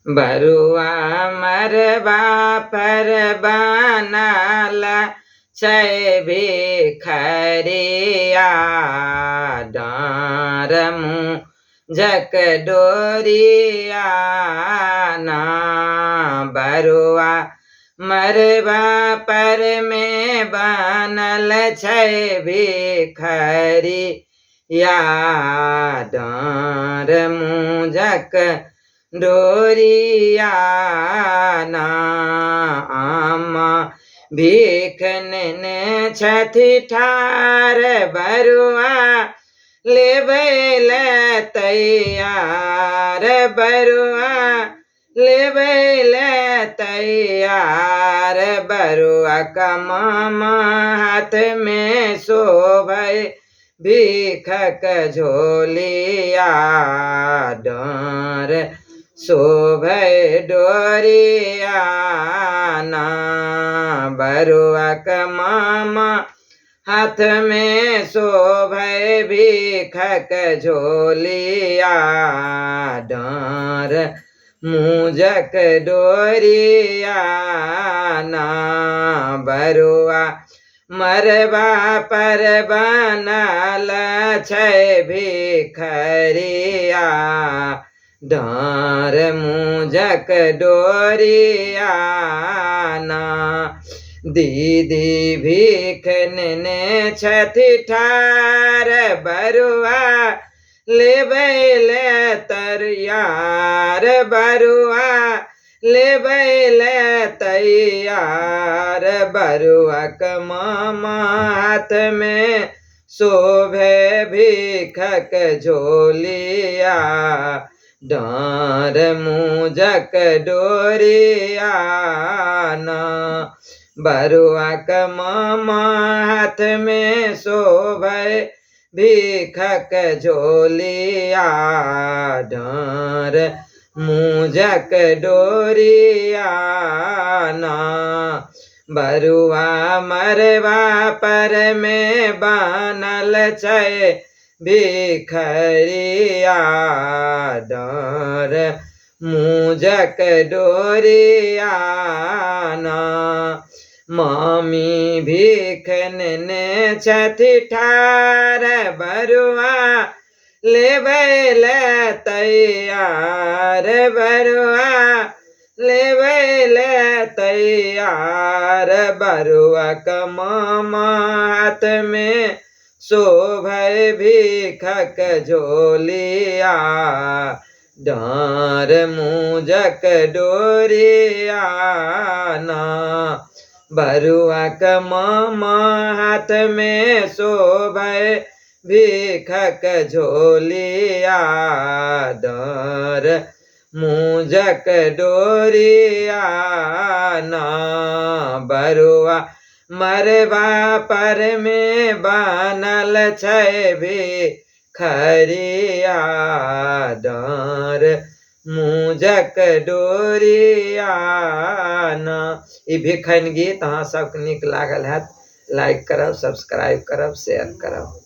बरुआ मरबा पर बनल छै भिखरिया, डाँर मुँजक डोरिया ना। बरुआ मरबा पर में बनल छै भिखरिया, डाँर मुँजक डोरिया ना। आमा भीख नेने छथि ठार, बरुआ लेबै ले तैयार, बरुआ लेबै ले तैयार। बरुआ मामा हाथ में शोभै भीखक झोलिया, डाँर शोभै डोरिया ना। बरुआ मामा हाथ में शोभै भीखक झोलिया, डाँर मुँजक डोरिया ना। बरुआ मरबा पर बनल छै भिखरिया, डाँर मुँजक डोरिया ना। दीदी भीख नेने छथि ठार, बरुआ लेबै ले तैयार, बरुआ लेबै ले तैयार। बरुआ मामा हाथ में शोभे भीखक झोलिया, डाँर मुँजक डोरिया ना। बरुआ मामा हाथ में शोभै भीखक झोलिया, डाँर मुँजक डोरिया ना। बरुआ मरबा पर में बनल छै भिखरिया, डाँर मुँजक डोरिया ना। मामी भीख नेने छथि ठार, बरुआ लेबै ले तैयार, बरुआ लेबै ले तैयार। बरुआ मामा हाथ में शोभै भीखक झोलिया, डाँर मुँजक डोरिया ना। बरुआ मामा हाथ में शोभै भीखक झोलिया, डाँर मुँजक डोरिया ना। बरुआ मरबा पर में बनल छै भिखरिया, डाँर मुँजक डोरिया ना। ई भिखन गीत अहाँ सबके नीक लागल हैत, लाइक करब, सब्सक्राइब करब, शेयर करब।